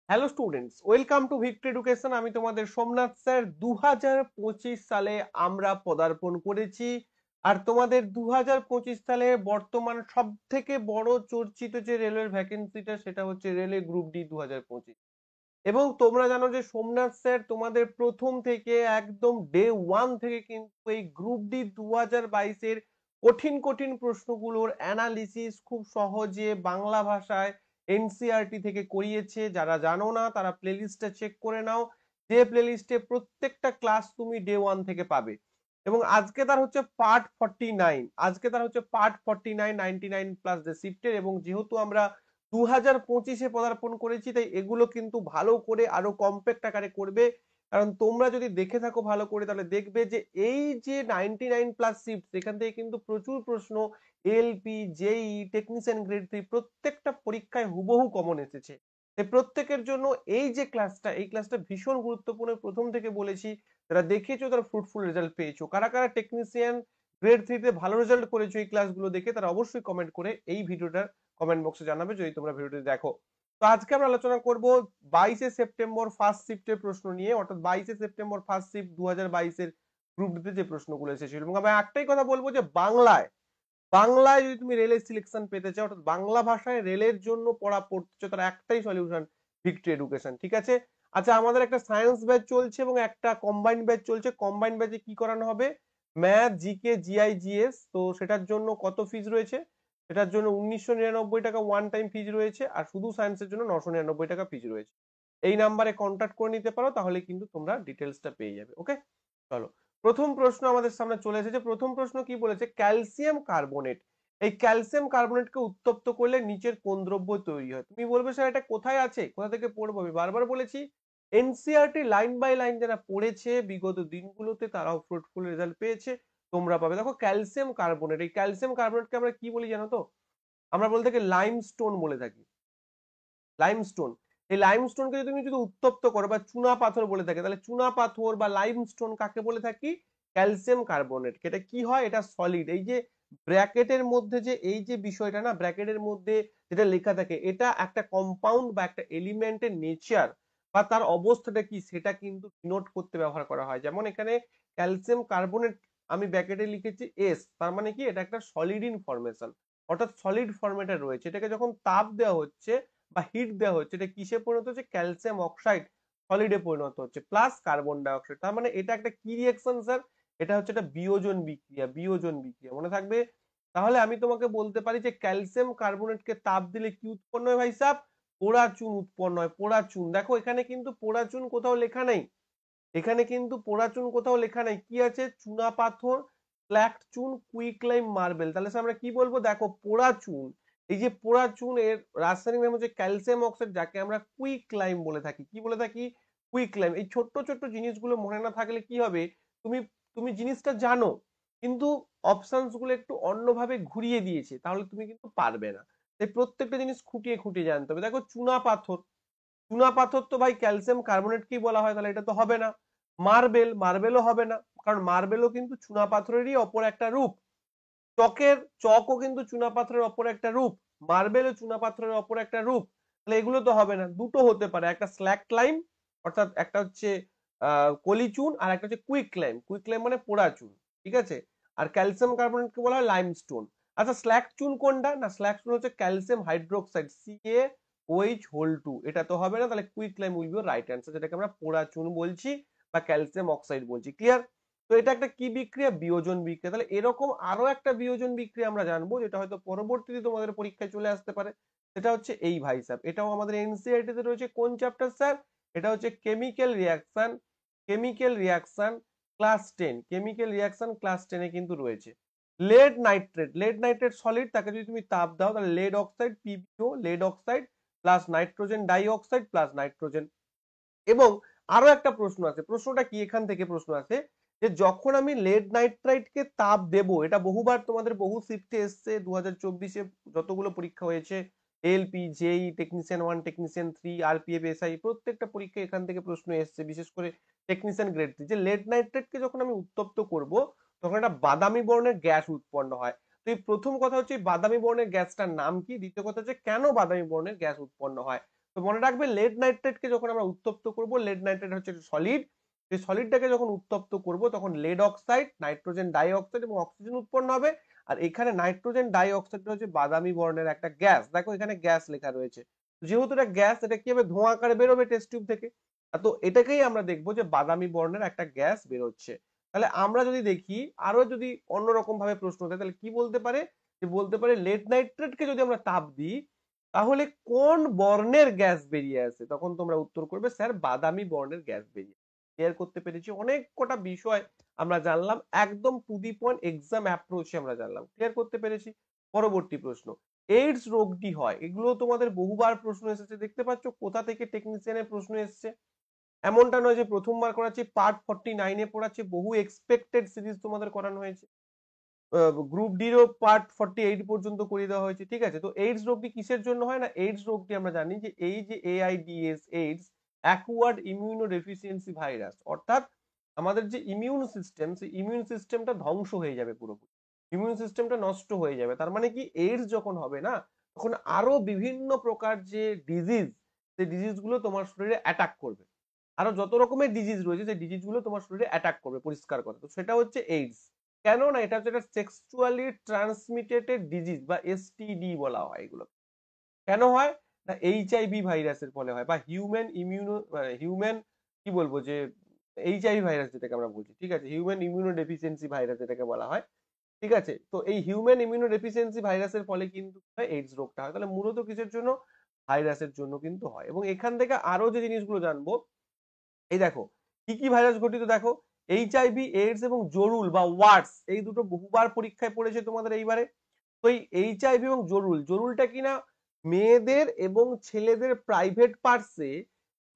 Hello students, welcome to victory education. আমি তোমাদের Somnath sir. 2025 সালে আমরা পদার্পণ করেছি। আর তোমাদের 2025 সালে বর্তমান সব থেকে বড় চর্চিত যে রেলওয়ের ভ্যাকেন্সিটা, সেটা হচ্ছে রেলওয়ে গ্রুপ ডি 2025। এবং তোমরা জানো যে সোমনাথ স্যার তোমাদের প্রথম থেকে একদম ডে ওয়ান থেকে কিন্তু এই গ্রুপ ডি 2022-এর কঠিন কঠিন প্রশ্নগুলোর অ্যানালিসিস খুব সহজে বাংলা ভাষায় এনসিইআরটি থেকে করিয়েছে। যারা জানো না তারা প্লেলিস্টটা চেক করে নাও, যে প্লেলিস্টে প্রত্যেকটা ক্লাস তুমি ডে ওয়ান থেকে পাবে। এবং আজকে তার হচ্ছে পার্ট 49, আজকে তার হচ্ছে পার্ট 49, 99 প্লাস দ্য শিফটের। এবং যেহেতু আমরা 2025-এ পদার্পণ করেছি, তাই এগুলো কিন্তু ভালো করে আরো কম্প্যাক্ট আকারে করবে। কারণ তোমরা যদি দেখে থাকো ভালো করে, তাহলে দেখবে যে এই যে 99 প্লাস শিফট, এখান থেকে কিন্তু প্রচুর প্রশ্ন এলপি, জেই, টেকনিশিয়ান গ্রেড 3 প্রত্যেকটা পরীক্ষায় হুবহু কমন এসেছে। তাই প্রত্যেকের জন্য এই যে ক্লাসটা, এই ক্লাসটা ভীষণ গুরুত্বপূর্ণ। প্রথম থেকে বলেছি, যারা দেখিয়েছো তারা ফ্রুটফুল রেজাল্ট পেয়েছো। কারা কারা টেকনিশিয়ান গ্রেড 3 তে ভালো রেজাল্ট করেছো এই ক্লাসগুলো দেখে, তারা অবশ্যই কমেন্ট করে এই ভিডিওটার কমেন্ট বক্সে জানাবে যদি তোমরা ভিডিওটি দেখো। তো আজকে আমরা আলোচনা করব 22শে সেপ্টেম্বর ফার্স্ট শিফটের প্রশ্ন নিয়ে, অর্থাৎ 22শে সেপ্টেম্বর ফার্স্ট শিফট 2022-এর গ্রুপ ডিতে যে প্রশ্নগুলো এসেছিল। এবং আমি একটাই কথা বলবো যে বাংলায় বাংলায় যদি তুমি রেলের সিলেকশন পেতে চাও, অর্থাৎ বাংলা ভাষায় রেলের জন্য পড়া পড়তে চাও, তার একটাই সলিউশন, ভিক্টরি এডুকেশন। ঠিক আছে? আচ্ছা, আমাদের একটা সায়েন্স ব্যাচ চলছে এবং একটা কম্বাইন্ড ব্যাচ চলছে। কম্বাইন্ড ব্যাচে কি করানো হবে? Math, GK, GI, GS. তো সেটার জন্য কত ফিজ রয়েছে? সেটার জন্য 1999 টাকা ওয়ান টাইম ফিজ রয়েছে, আর শুধু সায়েন্সের জন্য 999 টাকা ফিজ রয়েছে। এই নাম্বারে কন্ট্যাক্ট করে নিতে পারো, তাহলে কিন্তু তোমরা ডিটেলসটা পেয়ে যাবে। ওকে, চলো। প্রথম প্রশ্ন আমাদের সামনে চলে এসেছে। প্রথম প্রশ্ন কি বলেছে? ক্যালসিয়াম কার্বনেট, এই ক্যালসিয়াম কার্বনেটকে উত্তপ্ত করলে নিচের কোন দ্রব্য তৈরি হয়? তুমি বলবে স্যার এটা কোথায় আছে, কোথা থেকে পড়বো? আমি বারবার বলেছি, এনসিইআরটি লাইন বাই লাইন যারা পড়েছে বিগত দিনগুলোতে, তারাও ফ্রুটফুল রেজাল্ট পেয়েছে, তোমরা পাবে। দেখো, ক্যালসিয়াম কার্বনেট, এই ক্যালসিয়াম কার্বনেটকে আমরা কি বলি জানো তো? আমরা বলে থাকি লাইমস্টোন বলে থাকি। লাইমস্টোন, এই লাইমস্টোনকে যদি তুমি যদি উত্তপ্ত করো বা চুনা পাথর বলে থাকে, তাহলে চুনা পাথর বা লাইমস্টোন কাকে বলে থাকি? Calcium carbonate. এটা কি হয়? এটা সলিড। এই যে ব্র্যাকেটের মধ্যে যে এই যে বিষয়টা না, ব্র্যাকেটের মধ্যে যেটা লেখা থাকে, এটা একটা কম্পাউন্ড বা একটা এলিমেন্টের নেচার বা তার অবস্থাটা কি, সেটা কিন্তু ডিনোট করতে ব্যবহার করা হয়। যেমন এখানে ক্যালসিয়াম কার্বনেট আমি ব্র্যাকেটে লিখেছি এস, তার মানে কি এটা একটা সলিড ইন ফরমেশন, অর্থাৎ সলিড ফরম্যাটে রয়েছে। এটাকে যখন তাপ দেওয়া হচ্ছে বা হিট দেওয়া হচ্ছে, এটা কিসে পরিণত হচ্ছে? ক্যালসিয়াম অক্সাইড সলিডে পরিণত হচ্ছে, প্লাস কার্বন ডাইঅক্সাইড। তার মানে এটা একটা কি রিঅ্যাকশন স্যার? এটা হচ্ছে একটা বিয়োজন বিক্রিয়া, বিয়োজন বিক্রিয়া, মনে থাকবে। তাহলে আমি তোমাকে বলতে পারি যে ক্যালসিয়াম কার্বনেটকে তাপ দিলে কি উৎপন্ন হয় ভাই সাহেব? পোড়া চুন উৎপন্ন হয়। পোড়া চুন, দেখো এখানে কিন্তু পোড়া চুন কোথাও লেখা নেই। এখানে কিন্তু পোড়া চুন কোথাও লেখা নেই। কি আছে? চুনা পাথর, স্ল্যাগড চুন, কুইকলাইম, মার্বেল। তাহলে আমরা কি বলবো? দেখো, পোড়া চুন, এই যে পোড়া চুন, এর রাসায়নিক নাম হচ্ছে ক্যালসিয়াম অক্সাইড, যাকে আমরা কুইকলাইম বলে থাকি। কি বলে থাকি? কুইকলাইম। এই ছোট্ট ছোট্ট জিনিসগুলো মনে না থাকলে কি হবে? তুমি তুমি জিনিসটা জানো, কিন্তু অপশনস গুলো একটু অন্যভাবে ঘুরিয়ে দিয়েছে, তাহলে তুমি কিন্তু পারবে না। তাই প্রত্যেকটা জিনিস খুঁটিয়ে খুঁটিয়ে জানতে হবে। দেখো, চুনা পাথর, চুনা পাথর তো ভাই ক্যালসিয়াম কার্বনেটকেই বলা হয়, তাহলে এটা তো হবে না। মার্বেল, মার্বেলও হবে না, কারণ মার্বেলও কিন্তু চুনা পাথরেরই অপর একটা রূপ। চকের, চকও কিন্তু চুনা পাথরের অপর একটা রূপ, মার্বেলও চুনা পাথরের অপর একটা রূপ। তাহলে এগুলো তো হবে না। দুটো হতে পারে, একটা স্ল্যাক লাইম, অর্থাৎ একটা হচ্ছে কলি চুন, আর একটা হচ্ছে কুইক লাইম। কুইক লাইম মানে পোড়া চুন, ঠিক আছে? আর ক্যালসিয়াম কার্বনেটকে বলা হয় লাইমস্টোন। আচ্ছা, স্ল্যাক চুন কোনটা? না, স্ল্যাক চুন হচ্ছে ক্যালসিয়াম হাইড্রোক্সাইড, CaOH2। এটা তো হবে না, তাহলে quick lime will be right answer, যেটাকে আমরা পোড়া চুন বলছি বা ক্যালসিয়াম অক্সাইড বলছি। ক্লিয়ার? তো এটা একটা কি বিক্রিয়া? বিয়োজন বিক্রিয়া। তাহলে এরকম আরো একটা বিয়োজন বিক্রিয়া আমরা জানবো, যেটা হয়তো পরবর্তীতে তোমাদের পরীক্ষায় চলে আসতে পারে। সেটা হচ্ছে এই ভাই সাহেব, এটাও আমাদের এনসিইআরটি তে রয়েছে। কোন চ্যাপ্টার স্যার? এটা হচ্ছে chemical reaction, chemical reaction class 10। Chemical reaction class 10 এ কিন্তু রয়েছে। Lead nitrate, lead nitrate solid, তাকে যদি তুমি তাপ দাও, তাহলে lead oxide, PbO, lead oxide plus nitrogen dioxide plus nitrogen. এবং আরো একটা প্রশ্ন আছে। প্রশ্নটা কি? এখান থেকে প্রশ্ন আছে যে যখন আমি লেড নাইট্রাইটকে তাপ দেব, এটা বহুবার তোমাদের বহু শিফটে এসছে 2024-এ যতগুলো পরীক্ষা হয়েছে, এলপি, জেই, টেকনিশিয়ান 1, টেকনিশিয়ান 3, আরপিএফ, এসআই, প্রত্যেকটা পরীক্ষা এখান থেকে প্রশ্ন এসছে, বিশেষ করে টেকনিশিয়ান গ্রেড 3, যে লেড নাইট্রেটকে যখন আমি উত্তপ্ত করব, তখন একটা বাদামি বর্ণের গ্যাস উৎপন্ন হয়। তো এই প্রথম কথা হচ্ছে বাদামি বর্ণের গ্যাসটার নাম কি, দ্বিতীয় কথা হচ্ছে কেন বাদামি বর্ণের গ্যাস উৎপন্ন হয়। তো মনে রাখবে লেড নাইট্রেটকে যখন আমরা উত্তপ্ত করব, লেড নাইট্রেট হচ্ছে সলিড, এই সলিডটাকে যখন উত্তপ্ত করব তখন lead oxide, nitrogen die oxide এবং অক্সিজেন উৎপন্ন হবে। আর এখানে নাইট্রোজেন ডাই অক্সাইডটা হচ্ছে বাদামি বর্ণের একটা গ্যাস, দেখো এখানে গ্যাস লেখা রয়েছে, যেহেতু এটা গ্যাস এটা কি হবে, ধোঁয়া আকারে বেরোবে টেস্ট টিউব থেকে। তো এটাকেই আমরা দেখবো যে বাদামি বর্ণের একটা গ্যাস বেরোচ্ছে। তাহলে আমরা যদি দেখি আরো যদি অন্যরকম ভাবে প্রশ্ন দেয় তাহলে কি বলতে পারে, যে বলতে পারে লেড নাইট্রেটকে যদি আমরা তাপ দিই তাহলে কোন বর্ণের গ্যাস বেরিয়ে আসে, তখন তোমরা উত্তর করবে স্যার বাদামি বর্ণের গ্যাস বেরিয়ে। ক্লিয়ার করতে পেরেছি? অনেক কটা বিষয় আমরা জানলাম, একদম টু দি পয়েন্ট এক্সাম অ্যাপ্রোচে আমরা জানলাম। ক্লিয়ার করতে পেরেছি? পরবর্তী প্রশ্ন, এইডস রোগটি হয়, এগুলো তোমাদের বহুবার প্রশ্ন এসেছে, দেখতে পাচ্ছ কোথা থেকে টেকনিশিয়ানের প্রশ্ন এসেছে। এমনটা নয় যে প্রথমবার করাচ্ছি, পার্ট 49-এ পড়াচ্ছি, বহু এক্সপেক্টেড সিরিজ তোমাদের করানো হয়েছে, গ্রুপ ডিরও পার্ট 48 পর্যন্ত করিয়ে দেওয়া হয়েছে। ঠিক আছে, তো এইডস রোগটি কিসের জন্য হয় না, এইডস রোগটি আমরা জানি যে এই যে AIDS, AIDS acquired immuno deficiency virus, অর্থাৎ আমাদের যে ইমিউন সিস্টেম, সেই ইমিউন সিস্টেমটা ধ্বংস হয়ে যাবে, পুরোপুরি ইমিউন সিস্টেমটা নষ্ট হয়ে যাবে। তার মানে কি, এইডস যখন হবে না তখন আরো বিভিন্ন প্রকার যে ডিজিজ, সেই ডিজিজ গুলো তোমার শরীরে অ্যাটাক করবে, আরো যত রকমের ডিজিজ রয়েছে সেই ডিজিজ গুলো তোমার শরীরে অ্যাটাক করবে, পরিষ্কার করে। তো সেটা হচ্ছে এইডস। কেন না, এটা হচ্ছে একটা সেক্সুয়ালি ট্রান্সমিটেড ডিজিজ বা এসটিডি বলা হয় এগুলো। কেন হয় না, এইচআইভি ভাইরাসের ফলে হয়, বা হিউম্যান কি বলবো যে এইচআইভি ভাইরাস যেটাকে আমরা বলছি, ঠিক আছে, হিউম্যান ইমিউনো ডেফিসিয়েন্সি ভাইরাস যেটাকে বলা হয়। ঠিক আছে, তো এই হিউম্যান ইমিউনো ডেফিসিয়েন্সি ভাইরাসের ফলে কিন্তু এইডস রোগটা হয়। তাহলে মূলত কিসের জন্য, ভাইরাসের জন্য কিন্তু হয়। এবং এখান থেকে আরো যে জিনিসগুলো জানবো, এই দেখো কি কি ভাইরাস ঘটিত, দেখো এইচআইভি, এইডস এবং জরুল বা ওয়ার্ডস, এই দুটো বহুবার পরীক্ষায় পড়েছে তোমাদের এইবারে। তো এই এইচআইভি এবং জরুলটা কিনা মেয়েদের এবং ছেলেদের প্রাইভেট পার্টসে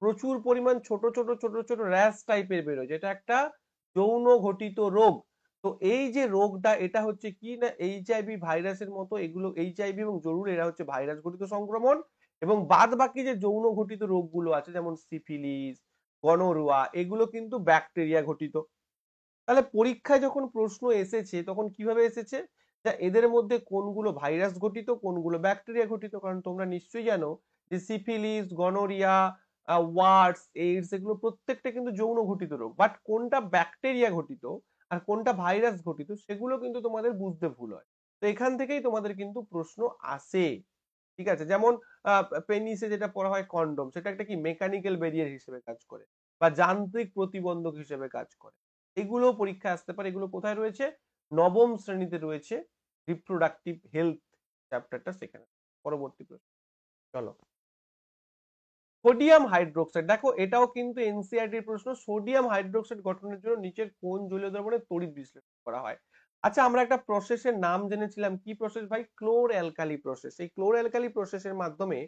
প্রচুর পরিমাণ ছোট ছোট ছোট ছোট র্যাশ টাইপের বেরোয়, যেটা একটা যৌন ঘটিত রোগ। তো এই যে রোগটা, এটা হচ্ছে কি না এইচআইভি ভাইরাসের মতো, এগুলো এইচআইভি এবং জরুল এরা হচ্ছে ভাইরাস ঘটিত সংক্রমণ। এবং বাদ বাকি যে যৌন ঘটিত রোগগুলো আছে যেমন সিফিলিস, গনোরোয়া, এগুলো কিন্তু ব্যাকটেরিয়া ঘটিত। তাহলে পরীক্ষায় যখন প্রশ্ন এসেছে তখন কিভাবে এসেছে, যা এদের মধ্যে কোনগুলো ভাইরাস ঘটিত কোনগুলো ব্যাকটেরিয়া ঘটিত। কারণ তোমরা নিশ্চয়ই জানো যে সিফিলিস, গনোরিয়া, ওয়ার্ডস, এইডস এগুলো প্রত্যেকটা কিন্তু যৌন ঘটিত রোগ, বাট কোনটা ব্যাকটেরিয়া ঘটিত আর কোনটা ভাইরাস ঘটিত সেগুলো কিন্তু তোমাদের বুঝতে ভুল হয়। তো এখান থেকেই তোমাদের কিন্তু প্রশ্ন আসে। ঠিক আছে, যেমন পেনিসে যেটা পড়া হয় কন্ডম, সেটা একটা কি মেকানিক্যাল ব্যারিয়ার হিসেবে কাজ করে বা যান্ত্রিক প্রতিবন্ধক হিসেবে কাজ করে। এগুলো পরীক্ষায় আসতে পারে। এগুলো কোথায় রয়েছে, নবম শ্রেণীতে রয়েছে, রিপ্রোডাক্টিভ হেলথ চ্যাপ্টারটা সেখানে। পরবর্তী প্রশ্ন, চলো। সোডিয়াম হাইড্রোক্সাইড, দেখো এটাও কিন্তু এনসিইআরটির প্রশ্ন। সোডিয়াম হাইড্রোক্সাইড গঠনের জন্য নিচের কোন জলীয় দ্রবণে তড়িৎ বিশ্লেষণ করা হয়। আচ্ছা, আমরা একটা প্রসেসের নাম জেনেছিলাম, কি প্রসেস ভাই, ক্লোর অ্যালকালি প্রসেস। এই ক্লোর অ্যালকালি প্রসেসের মাধ্যমে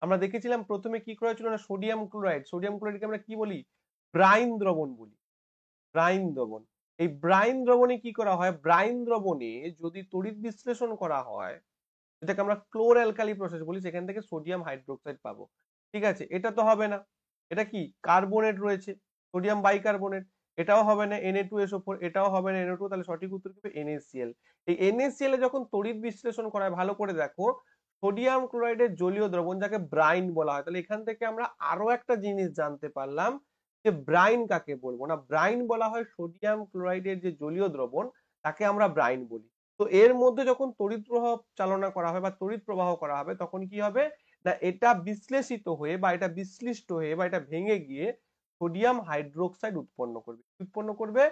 আমরা দেখেছিলাম প্রথমে কি করা হয়েছিল না, সোডিয়াম ক্লোরাইড, সোডিয়াম ক্লোরাইডকে আমরা কি বলি, ব্রাইন দ্রবণ বলি, ব্রাইন দ্রবণ। এই ব্রাইন দ্রবণে কি করা হয়, ব্রাইন দ্রবণে যদি তড়িৎ বিশ্লেষণ করা হয়, যেটাকে আমরা ক্লোর অ্যালকালি প্রসেস বলি, সেখান থেকে সোডিয়াম হাইড্রোক্সাইড পাবো। ঠিক আছে, এটা তো হবে না, এটা কি কার্বনেট রয়েছে, সোডিয়াম বাইকার্বনেট, এটাও হবে না, Na2SO4, এটাও হবে না, NO2, তাহলে সঠিক উত্তর কি হবে, NaCl। এই NaCl এ যখন তড়িৎ বিশ্লেষণ করা হয়, ভালো করে দেখো, সোডিয়াম ক্লোরাইডের জলীয় দ্রবণ যাকে ব্রাইন বলা হয়, তাহলে এখান থেকে আমরা আরো একটা জিনিস জানতে পারলাম যে ব্রাইন কাকে বলবো না, ব্রাইন বলা হয় সোডিয়াম ক্লোরাইডের যে জলীয় দ্রবণ তাকে আমরা ব্রাইন বলি। তো এর মধ্যে যখন তড়িৎ প্রবাহ চালনা করা হবে বা তড়িৎ প্রবাহ করা হবে তখন কি হবে না, এটা বিশ্লেষিত হয়ে বা এটা বিশ্লিষ্ট হয়ে বা এটা ভেঙে গিয়ে সোডিয়াম হাইড্রোক্সাইড উৎপন্ন করবে, উৎপন্ন করবে,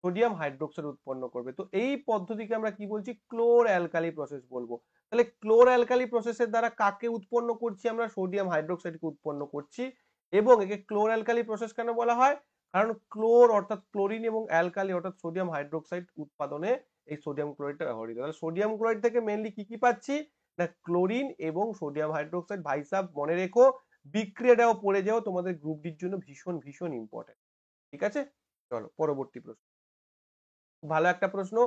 সোডিয়াম হাইড্রোক্সাইড উৎপন্ন করবে। তো এই পদ্ধতিকে আমরা কি বলছি, ক্লোর অ্যালকালি প্রসেস বলবো। তাহলে ক্লোর অ্যালকালি প্রসেসের দ্বারা কাকে উৎপন্ন করছি, আমরা সোডিয়াম হাইড্রোক্সাইডকে উৎপন্ন করছি। এবং একে ক্লোর অ্যালকালি প্রসেস কেন বলা হয়, কারণ ক্লোর অর্থাৎ ক্লোরিন এবং অ্যালকালি অর্থাৎ সোডিয়াম হাইড্রোক্সাইড উৎপাদনে এই সোডিয়াম ক্লোরাইডটা ব্যবহৃত। তাহলে সোডিয়াম ক্লোরাইড থেকে মেইনলি কি কি পাচ্ছি না, ক্লোরিন এবং সোডিয়াম হাইড্রোক্সাইড। ভাই সাহেব মনে রেখো, বিক্রিয়াটাও পড়ে যাও, তোমাদের গ্রুপ ডির জন্য ভীষণ ভীষণ ইম্পর্টেন্ট। ঠিক আছে, চলো পরবর্তী প্রশ্ন। ভালো একটা প্রশ্ন,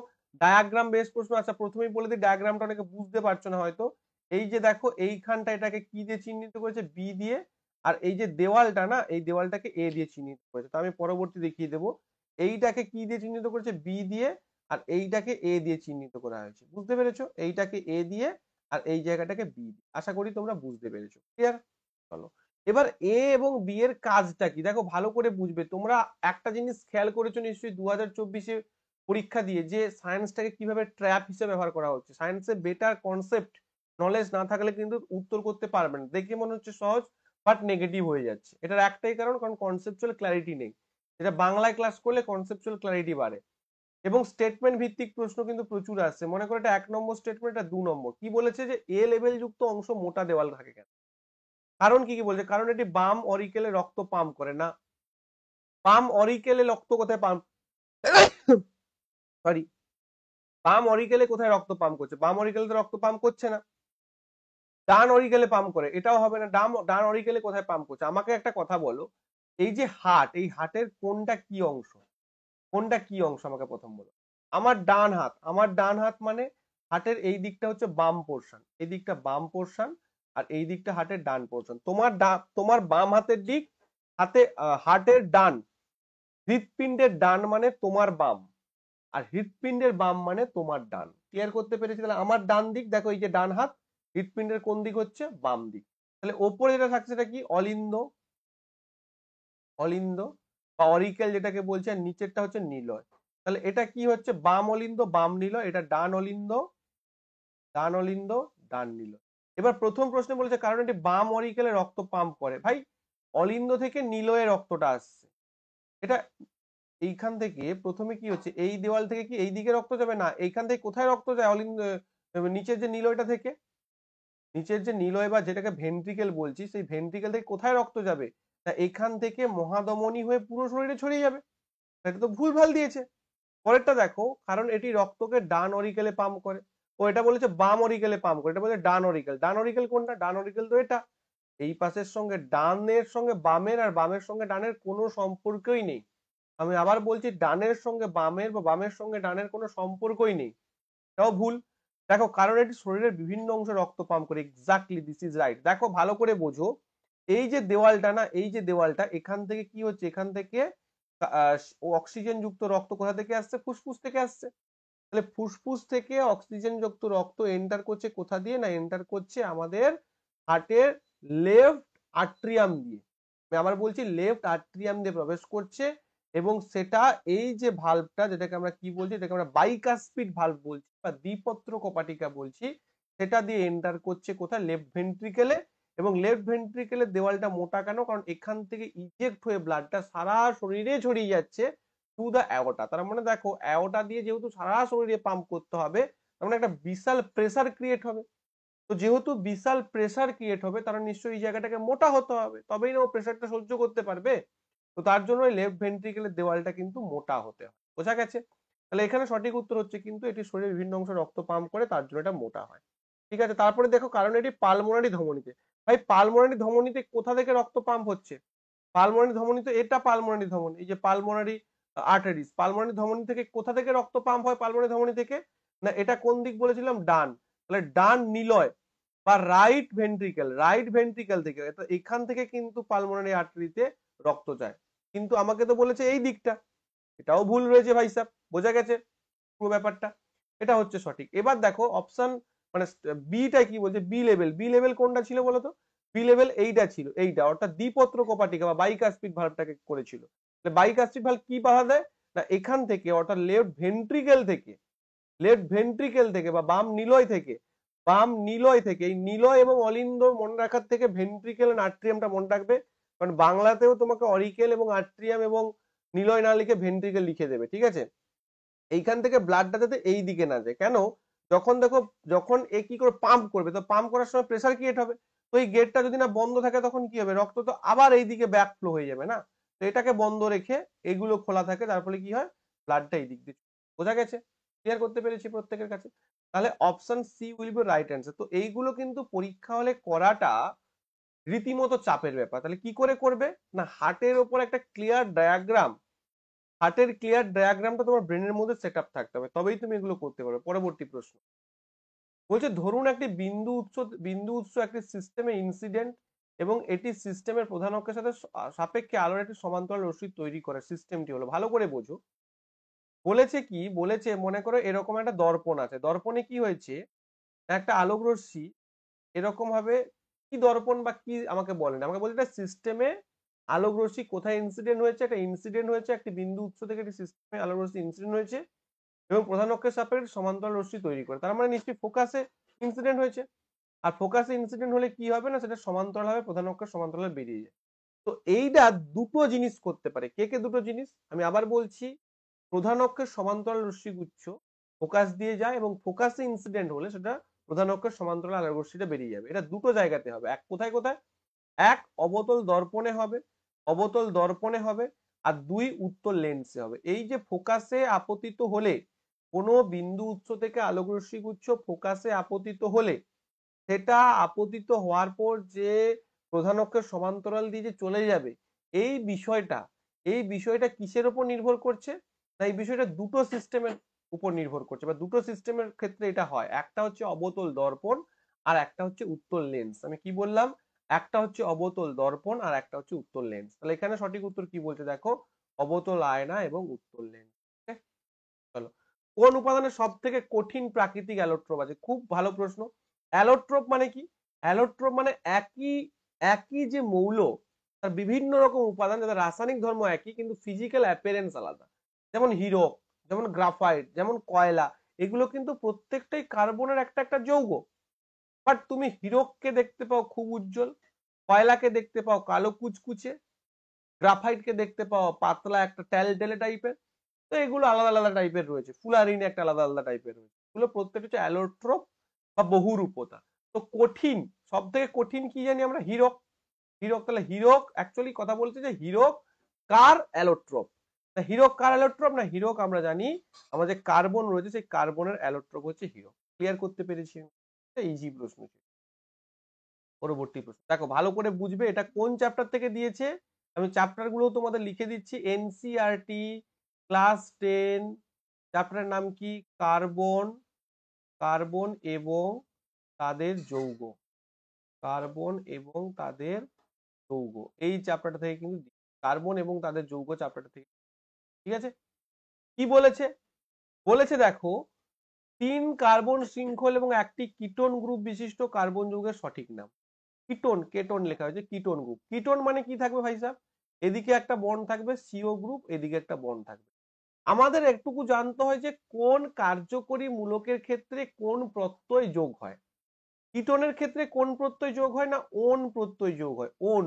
ডায়াগ্রাম বেস প্রশ্ন। আচ্ছা, প্রথমেই বলে দিই ডায়াগ্রামটা অনেকে বুঝতে পারছো না হয়তো। এই যে দেখো এইখানটা এটাকে কি দিয়ে চিহ্নিত করেছে, বি দিয়ে, আর এই যে দেওয়ালটা না, এই দেওয়ালটাকে এ দিয়ে চিহ্নিত করেছে। তো আমি পরবর্তী দেখিয়ে দেবো, এইটাকে কি দিয়ে চিহ্নিত করেছে, বি দিয়ে, আর এইটাকে এ দিয়ে চিহ্নিত করা হয়েছে। বুঝতে পেরেছো, এইটাকে এ দিয়ে আর এই জায়গাটাকে বি দিয়ে। আশা করি তোমরা বুঝতে পেরেছো। ক্লিয়ার? চলো, এবার এ এবং বি এর কাজটা কি দেখো ভালো করে বুঝবে। তোমরা একটা জিনিস খেয়াল করেছো নিশ্চয়ই 2024-এ পরীক্ষা দিয়ে, যে সায়েন্সটাকে কিভাবে ট্র্যাপ হিসেবে ব্যবহার করা হচ্ছে। সায়েন্সে বেটার কনসেপ্ট নলেজ না থাকলে কিন্তু উত্তর করতে পারবে না। দেখে মনে হচ্ছে সহজ, বাট নেগেটিভ হয়ে যাচ্ছে। এটার একটাই কারণ, কারণ কনসেপচুয়াল ক্ল্যারিটি নেই। এটা বাংলায় ক্লাস করলে কনসেপচুয়াল ক্ল্যারিটি বাড়ে। এবং স্টেটমেন্ট ভিত্তিক প্রশ্ন কিন্তু প্রচুর আসছে। মনে করো এটা 1 নম্বর স্টেটমেন্ট, এটা 2 নম্বর। কি বলেছে যে এ লেভেল যুক্ত অংশ মোটা দেওয়াল থাকে কেন? কারণ কি কি বলছে? কারণ এটি বাম অরিকেলে রক্ত পাম্প করে না। বাম অরিকেলে রক্ত কোথায় পাম্প, সরি, বাম অরিকেলে কোথায় রক্ত পাম্প করছে? বাম অরিকেলে তো রক্ত পাম্প করছে না, ডান অরিকেলে পাম্প করে। এটাও হবে না। ডান অরিকেলে কোথায় পাম্প করছে? আমাকে একটা কথা বলো, এই যে হার্ট, এই হার্টের কোনটা কি অংশ? কোনটা কি অংশ আমাকে প্রথম বলো। আমার ডান হাত, আমার ডান হাত মানে হার্টের এই দিকটা হচ্ছে বাম পোর্শন, এই দিকটা বাম পোর্শন, আর এই দিকটা হার্টের ডান পোর্শন। তোমার বাম হাতের দিক, হাতে হার্টের ডান, হৃৎপিণ্ডের ডান মানে তোমার বাম, আর হৃৎপিণ্ডের বাম মানে তোমার ডান। ক্লিয়ার করতে পেরেছি? তাহলে আমার ডান দিক দেখো, এই যে ডান হাত, হৃৎপিণ্ডের কোন দিক হচ্ছে? বাম দিক। তাহলে ওপরে যেটা থাকছে সেটা কি? অলিন্দ, অলিন্দ বা অরিকেল যেটাকে বলছে, আর নিচেরটা হচ্ছে নিলয়। তাহলে এটা কি হচ্ছে? বাম অলিন্দ বাম নিলয়, এটা ডান অলিন্দ ডান অলিন্দ ডান নিলয়। এবার প্রথম প্রশ্নে বলেছে কারণ এটি বাম অরিকেলে রক্ত পাম্প করে। ভাই অলিন্দ থেকে নিলয়ে রক্তটা আসছে, এটা এইখান থেকে প্রথমে কি হচ্ছে? এই দেওয়াল থেকে কি এই দিকে রক্ত যাবে না, এইখান থেকে কোথায় রক্ত যায়? অলিন্দ, নিচের যে নিলয়টা থেকে, নিচের যে নিলয় বা যেটাকে ভেন্ট্রিকেল বলছি, সেই ভেন্ট্রিকেল থেকে কোথায় রক্ত যাবে? তা এখান থেকে মহাধমনী হয়ে পুরো শরীরে ছড়িয়ে যাবে। এটা তো ভুল ভাল দিয়েছে। পরেরটা দেখো, কারণ এটি রক্তকে ডান অরিকেলে পাম্প করে। ও এটা বলেছে বাম অরিকেলে পাম্প করে, এটা বলেছে ডান অরিকেল। ডান অরিকেল কোনটা? ডান অরিকেল তো এটা। এই পাশের সঙ্গে ডানের সঙ্গে বামের, আর বামের সঙ্গে ডানের কোনো সম্পর্কই নেই। আমি আবার বলছি, ডানের সঙ্গে বামের বা বামের সঙ্গে ডানের কোনো সম্পর্কই নেই। এটাও ভুল। দেখো কারণ এটি শরীরের বিভিন্ন অংশে রক্ত পাম্প করে। Exactly, this is right. দেখো ভালো করে বোঝো, এই যে দেওয়ালটা না, এই যে দেওয়ালটা, এখান থেকে কি হচ্ছে? এখান থেকে অক্সিজেন যুক্ত রক্ত কোথা থেকে আসছে? ফুসফুস থেকে আসছে। তাহলে ফুসফুস থেকে অক্সিজেন যুক্ত রক্ত এন্টার করছে কোথা দিয়ে? না, এন্টার করছে আমাদের হার্টের লেফট আট্রিয়াম দিয়ে। আমি আবার বলছি, লেফট আট্রিয়াম দিয়ে প্রবেশ করছে, এবং সেটা এই যে ভালভটা, যেটাকে আমরা কি বলছি? এটাকে আমরা বাইকাসপিড ভালভ বলছি বা দ্বিপত্র কপাটিকা বলছি, সেটা দিয়ে এন্টার করছে কোথায়? লেফট ভেন্ট্রিকেলে। এবং লেফট ভেন্ট্রিকেলের দেওয়ালটা মোটা কেন? কারণ এখান থেকে ইজেক্ট হয়ে ব্লাডটা সারা শরীরে ছড়িয়ে যাচ্ছে টু দা অ্যাওর্টা। তার মানে দেখো, অ্যাওর্টা দিয়ে যেহেতু সারা শরীরে পাম্প করতে হবে, তার মানে একটা বিশাল প্রেসার ক্রিয়েট হবে। তো যেহেতু বিশাল প্রেসার ক্রিয়েট হবে, তারা নিশ্চয়ই এই জায়গাটাকে মোটা হতে হবে, তবেই না ও প্রেসারটা সহ্য করতে পারবে। তো তার জন্য লেফট ভেন্ট্রিকেলের দেওয়ালটা কিন্তু মোটা হতে হয়। বোঝা গেছে? তাহলে এখানে সঠিক উত্তর হচ্ছে কিন্তু এটি শরীরের বিভিন্ন অংশে রক্ত পাম্প করে, তার জন্য এটা মোটা হয়। ঠিক আছে, তারপরে দেখো কারণ এটি পালমোনারি ধমনীতে। ভাই পালমোনারি ধমনীতে কোথা থেকে রক্ত পাম্প হচ্ছে? পালমোনারি ধমনী তো এটা পালমোনারি ধমনী, এই যে পালমোনারি আর্টারিস, পালমোনারি ধমনী থেকে কোথা থেকে রক্ত পাম্প হয়? পালমোনারি ধমনী থেকে। না, এটা কোন দিক বলেছিলাম? ডান। তাহলে ডান নিলয় বা রাইট ভেন্ট্রিকেল, রাইট ভেন্ট্রিকেল থেকে, এটা এখান থেকে কিন্তু পালমোনারি আর্টারিতে রক্ত যায়। কিন্তু আমাকে তো বলেছে এই দিকটা, এটাও ভুল রয়েছে ভাই সাহেব। বোঝা গেছে পুরো ব্যাপারটা? এটা হচ্ছে সঠিক। এবার দেখো অপশন মানে বিটা কি বলছে? বি লেভেল, বি লেভেল কোনটা ছিল বলতো? বি লেভেল এইটা ছিল, এইটা, অর্থাৎ দ্বিপত্র কপাটিকা বা বাইকাস্পিড ভালভটাকে করেছিল। বাইকাস্পিড ভালভ কি বাধা দেয়? না এখান থেকে, অর্থাৎ লেফট ভেন্ট্রিকেল থেকে, লেফট ভেন্ট্রিকেল থেকে বা বাম নিলয় থেকে, বাম নিলয় থেকে, এই নিলয় এবং অলিন্দ মনে রাখার থেকে ভেন্ট্রিকেল এন্ড আট্রিয়ামটা মনে রাখবে। কারণ বাংলাতেও তোমাকে অরিকেল এবং আট্রিয়াম এবং নিলয় না লিখে ভেন্ট্রিকেল লিখে দেবে। ঠিক আছে, এইখান থেকে ব্লাডটা যাতে এই দিকে না যায়। কেন? যখন দেখো, যখন এ কি করে পাম্প করবে, তো পাম্প করার সময় প্রেসার ক্রিয়েট হবে। তো এই গেটটা যদি না বন্ধ থাকে, তখন কি হবে? রক্ত তো আবার এই দিকে ব্যাক ফ্লো হয়ে যাবে না। তো এটাকে বন্ধ রেখে এগুলো খোলা থাকে, তার ফলে কি হয়? ব্লাডটা এই দিক দিয়ে। বোঝা গেছে? ক্লিয়ার করতে পেরেছি প্রত্যেকের কাছে? তাহলে option C will be right answer. তো এইগুলো কিন্তু পরীক্ষা হলে করাটা রীতিমতো চাপের ব্যাপার। তাহলে কি করে করবে? না, হার্টের ওপর একটা ক্লিয়ার ডায়াগ্রাম, হার্টের ক্লিয়ার ডায়াগ্রামটা তোমার ব্রেনের মধ্যে সেট আপ থাকতে হবে, তবেই তুমি এগুলো করতে পারবে। পরবর্তী প্রশ্ন বলছে, ধরুন একটি বিন্দু উৎস একটি সিস্টেমে ইনসিডেন্ট, এবং এটি সিস্টেমের প্রধান অক্ষের সাথে সাপেক্ষে আলোর একটি সমান্তরাল রশ্মি তৈরি করে। সিস্টেমটি হলো, ভালো করে বোঝো। বলেছে কি বলেছে, মনে করো এরকম একটা দর্পণ আছে, দর্পণে কি হয়েছে? একটা আলোক রশ্মি এরকম ভাবে কি দর্পণ বা কি আমাকে বলেন, আমাকে বলছে এটা সিস্টেমে আলোক রশ্মি কোথায় ইনসিডেন্ট হয়েছে, একটা ইনসিডেন্ট হয়েছে একটি বিন্দু উৎস থেকে একটি সিস্টেমে আলোক রশ্মি ইনসিডেন্ট হয়েছে এবং প্রধান অক্ষের সাপেক্ষে সমান্তরাল রশ্মি তৈরি করে, তার মানে নিশ্চয়ই ফোকাসে ইনসিডেন্ট হয়েছে। আর ফোকাসে ইনসিডেন্ট হলে কি হবে না, সেটা সমান্তরাল হবে, প্রধান অক্ষের সমান্তরাল বেরিয়ে যায়। তো এইটা দুটো জিনিস করতে পারে, কে কে দুটো জিনিস আমি আবার বলছি, প্রধান অক্ষের সমান্তরাল রশ্মিগুচ্ছ ফোকাস দিয়ে যায় এবং ফোকাসে ইনসিডেন্ট হলে সেটা প্রধান অক্ষের সমান্তরাল আলোক রশ্মিটা বেরিয়ে যাবে। এটা দুটো জায়গাতে হবে, এক কোথায় কোথায়, এক অবতল দর্পণে হবে, অবতল দর্পণে হবে, আর দুই উত্তল লেন্সে হবে। এই যে ফোকাসে আপতিত হলে, কোনো বিন্দু উৎস থেকে আলোক রশ্মি গুচ্ছ ফোকাসে আপতিত হলে সেটা আপতিত হওয়ার পর যে প্রধান অক্ষের সমান্তরাল দিয়ে যে চলে যাবে, এই বিষয়টা, এই বিষয়টা কিসের উপর নির্ভর করছে না, এই বিষয়টা দুটো সিস্টেমের উপর নির্ভর করছে, বা দুটো সিস্টেমের ক্ষেত্রে এটা হয়। একটা হচ্ছে অবতল দর্পণ আর একটা হচ্ছে উত্তল লেন্স। আমি কি বললাম, একটা হচ্ছে অবতল দর্পণ আর একটা হচ্ছে উত্তল লেন্স। তাহলে এখানে সঠিক উত্তর কি বলছে দেখো, অবতল আয়না এবং উত্তল লেন্স। চলো, কোন উপাদানের সব থেকে কঠিন প্রাকৃতিক অ্যালোট্রোপ আছে? খুব ভালো প্রশ্ন। অ্যালোট্রোপ মানে কি? অ্যালোট্রোপ মানে একই একই যে মৌল, তার বিভিন্ন রকম উপাদান, যাদের রাসায়নিক ধর্ম একই কিন্তু ফিজিক্যাল অ্যাপিয়ারেন্স আলাদা। যেমন হিরক, যেমন গ্রাফাইট, যেমন কয়লা, এগুলো কিন্তু প্রত্যেকটাই কার্বনের একটা একটা যৌগ। বাট তুমি হিরককে দেখতে পাও খুব উজ্জ্বল, কয়লাকে দেখতে পাও কালো কুচকুচে, গ্রাফাইটকে দেখতে পাও পাতলা একটা টেলটেলে টাইপের। তো এগুলো আলাদা আলাদা টাইপের রয়েছে, ফুলারিন একটা আলাদা আলাদা টাইপের রয়েছে, এগুলো প্রত্যেকটা হচ্ছে অ্যালোট্রোপ বা বহুরূপতা। তো কঠিন, সব থেকে কঠিন কি জানি আমরা, হীরক। হীরক, তাহলে হীরক অ্যাকচুয়ালি কথা বলছে যে হীরক কার অ্যালোট্রোপ। হীরক কার অ্যালোট্রোপ না, হীরক আমরা জানি আমাদের কার্বন রয়েছে, সেই কার্বনের অ্যালোট্রোপ হচ্ছে হীরক। ক্লিয়ার করতে পেরেছি? ইজি প্রশ্ন ছিল। পরবর্তী প্রশ্ন দেখো, ভালো করে বুঝবে এটা কোন চ্যাপ্টার থেকে দিয়েছে। আমি চ্যাপ্টার গুলো তোমাদের লিখে দিচ্ছি। এনসিইআরটি ক্লাস 10, চ্যাপ্টারের নাম কি, কার্বন, কার্বন এবং তাদের যৌগ, কার্বন এবং তাদের যৌগ, এই চ্যাপ্টারটা থেকে কিন্তু কার্বন এবং তাদের যৌগ চ্যাপ্টারটা থেকে। ঠিক আছে, কি বলেছে, বলেছে দেখো, 3 কার্বন শৃঙ্খল এবং একটি কিটোন গ্রুপ বিশিষ্ট কার্বন যৌগের সঠিক নাম। কিটোন, কেটোন লেখা হয়েছে, কিটোন গ্রুপ। কিটোন মানে কি থাকবে ভাই সাহেব, এদিকে একটা বন্ড থাকবে সিও গ্রুপ, এদিকে একটা বন্ড থাকবে। আমাদের একটুকু জানতে হয় যে কোন কার্যকরী মূলকের ক্ষেত্রে কোন প্রত্যয় যোগ হয়। কিটোনের ক্ষেত্রে কোন প্রত্যয় যোগ হয় না, ওন প্রত্যয় যোগ হয়, ওন,